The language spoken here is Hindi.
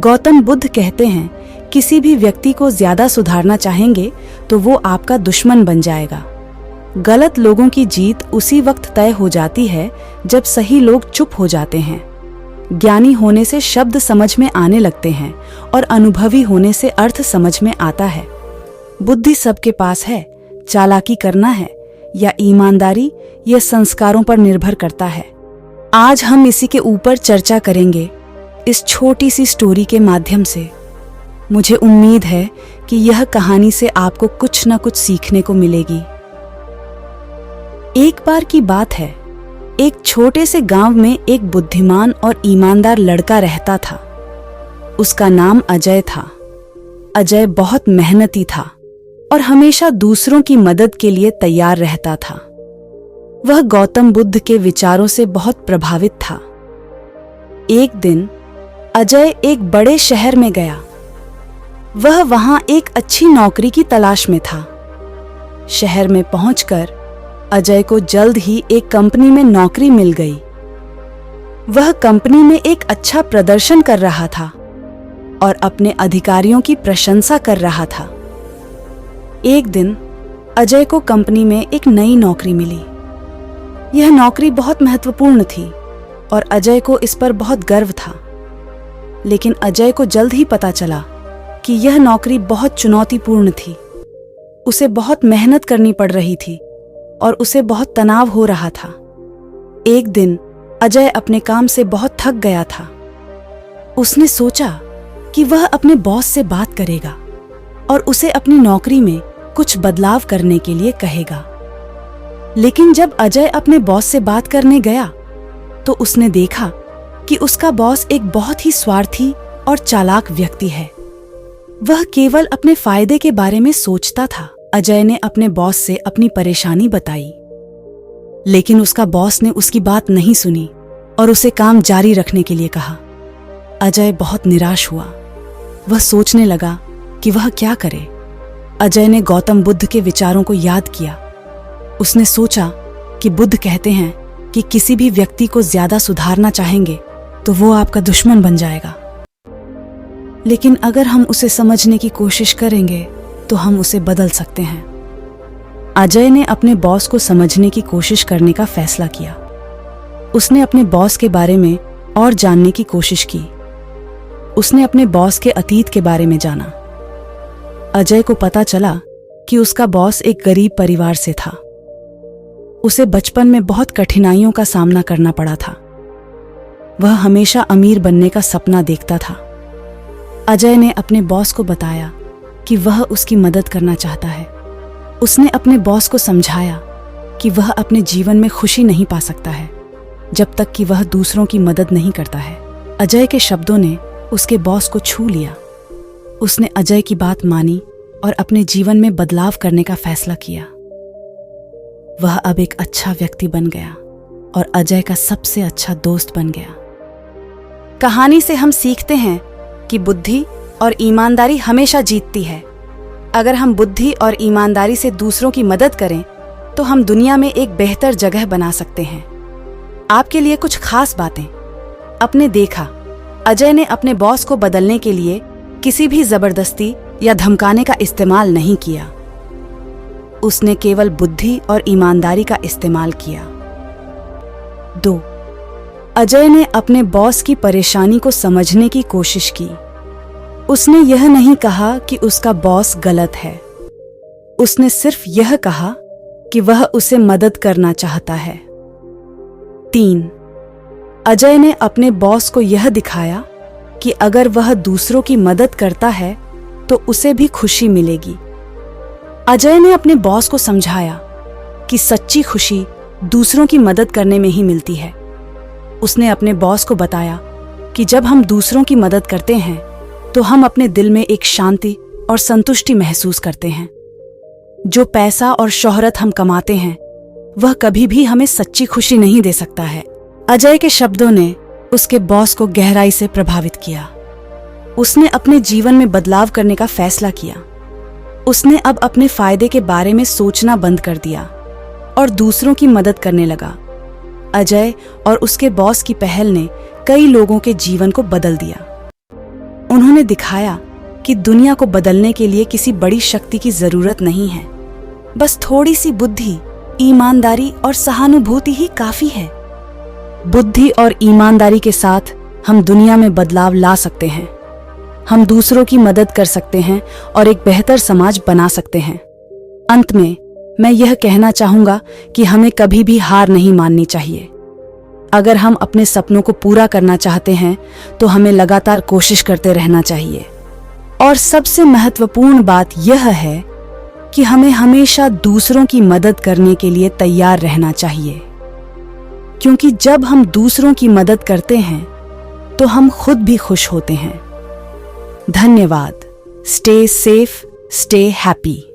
गौतम बुद्ध कहते हैं, किसी भी व्यक्ति को ज्यादा सुधारना चाहेंगे तो वो आपका दुश्मन बन जाएगा। गलत लोगों की जीत उसी वक्त तय हो जाती है जब सही लोग चुप हो जाते हैं। ज्ञानी होने से शब्द समझ में आने लगते हैं और अनुभवी होने से अर्थ समझ में आता है। बुद्धि सबके पास है, चालाकी करना है या ईमानदारी, यह संस्कारों पर निर्भर करता है। आज हम इसी के ऊपर चर्चा करेंगे इस छोटी सी स्टोरी के माध्यम से। मुझे उम्मीद है कि यह कहानी से आपको कुछ न कुछ सीखने को मिलेगी। एक बार की बात है, एक छोटे से गांव में एक बुद्धिमान और ईमानदार लड़का रहता था। उसका नाम अजय था। अजय बहुत मेहनती था और हमेशा दूसरों की मदद के लिए तैयार रहता था। वह गौतम बुद्ध के विचारों से बहुत प्रभावित था। एक दिन अजय एक बड़े शहर में गया। वह वहां एक अच्छी नौकरी की तलाश में था। शहर में पहुंचकर अजय को जल्द ही एक कंपनी में नौकरी मिल गई। वह कंपनी में एक अच्छा प्रदर्शन कर रहा था और अपने अधिकारियों की प्रशंसा कर रहा था। एक दिन अजय को कंपनी में एक नई नौकरी मिली। यह नौकरी बहुत महत्वपूर्ण थी और अजय को इस पर बहुत गर्व था। लेकिन अजय को जल्द ही पता चला कि यह नौकरी बहुत चुनौतीपूर्ण थी। उसे बहुत मेहनत करनी पड़ रही थी और उसे बहुत तनाव हो रहा था। एक दिन अजय अपने काम से बहुत थक गया था। उसने सोचा कि वह अपने बॉस से बात करेगा और उसे अपनी नौकरी में कुछ बदलाव करने के लिए कहेगा। लेकिन जब अजय अपने बॉस से बात करने गया तो उसने देखा कि उसका बॉस एक बहुत ही स्वार्थी और चालाक व्यक्ति है। वह केवल अपने फायदे के बारे में सोचता था। अजय ने अपने बॉस से अपनी परेशानी बताई, लेकिन उसका बॉस ने उसकी बात नहीं सुनी और उसे काम जारी रखने के लिए कहा। अजय बहुत निराश हुआ। वह सोचने लगा कि वह क्या करे। अजय ने गौतम बुद्ध के विचारों को याद किया। उसने सोचा कि बुद्ध कहते हैं कि किसी भी व्यक्ति को ज्यादा सुधारना चाहेंगे तो वो आपका दुश्मन बन जाएगा, लेकिन अगर हम उसे समझने की कोशिश करेंगे तो हम उसे बदल सकते हैं। अजय ने अपने बॉस को समझने की कोशिश करने का फैसला किया। उसने अपने बॉस के बारे में और जानने की कोशिश की। उसने अपने बॉस के अतीत के बारे में जाना। अजय को पता चला कि उसका बॉस एक गरीब परिवार से था। उसे बचपन में बहुत कठिनाइयों का सामना करना पड़ा था। वह हमेशा अमीर बनने का सपना देखता था। अजय ने अपने बॉस को बताया कि वह उसकी मदद करना चाहता है। उसने अपने बॉस को समझाया कि वह अपने जीवन में खुशी नहीं पा सकता है जब तक कि वह दूसरों की मदद नहीं करता है। अजय के शब्दों ने उसके बॉस को छू लिया। उसने अजय की बात मानी और अपने जीवन में बदलाव करने का फैसला किया। वह अब एक अच्छा व्यक्ति बन गया और अजय का सबसे अच्छा दोस्त बन गया। कहानी से हम सीखते हैं कि बुद्धि और ईमानदारी हमेशा जीतती है। अगर हम बुद्धि और ईमानदारी से दूसरों की मदद करें तो हम दुनिया में एक बेहतर जगह बना सकते हैं। आपके लिए कुछ खास बातें। आपने देखा, अजय ने अपने बॉस को बदलने के लिए किसी भी जबरदस्ती या धमकाने का इस्तेमाल नहीं किया। उसने केवल बुद्धि और ईमानदारी का इस्तेमाल किया। 2. अजय ने अपने बॉस की परेशानी को समझने की कोशिश की। उसने यह नहीं कहा कि उसका बॉस गलत है। उसने सिर्फ यह कहा कि वह उसे मदद करना चाहता है। 3. अजय ने अपने बॉस को यह दिखाया कि अगर वह दूसरों की मदद करता है तो उसे भी खुशी मिलेगी। अजय ने अपने बॉस को समझाया कि सच्ची खुशी दूसरों की मदद करने में ही मिलती है। उसने अपने बॉस को बताया कि जब हम दूसरों की मदद करते हैं तो हम अपने दिल में एक शांति और संतुष्टि महसूस करते हैं। जो पैसा और शोहरत हम कमाते हैं वह कभी भी हमें सच्ची खुशी नहीं दे सकता है। अजय के शब्दों ने उसके बॉस को गहराई से प्रभावित किया। उसने अपने जीवन में बदलाव करने का फैसला किया। उसने अब अपने फायदे के बारे में सोचना बंद कर दिया और दूसरों की मदद करने लगा। अजय और उसके बॉस की पहल ने कई लोगों के जीवन को बदल दिया। उन्होंने दिखाया कि दुनिया को बदलने के लिए किसी बड़ी शक्ति की जरूरत नहीं है, बस थोड़ी सी बुद्धि, ईमानदारी और सहानुभूति ही काफी है। बुद्धि और ईमानदारी के साथ हम दुनिया में बदलाव ला सकते हैं। हम दूसरों की मदद कर सकते हैं और एक बेहतर समाज बना सकते हैं। अंत में मैं यह कहना चाहूंगा कि हमें कभी भी हार नहीं माननी चाहिए। अगर हम अपने सपनों को पूरा करना चाहते हैं तो हमें लगातार कोशिश करते रहना चाहिए। और सबसे महत्वपूर्ण बात यह है कि हमें हमेशा दूसरों की मदद करने के लिए तैयार रहना चाहिए, क्योंकि जब हम दूसरों की मदद करते हैं तो हम खुद भी खुश होते हैं। धन्यवाद। Stay safe, stay happy.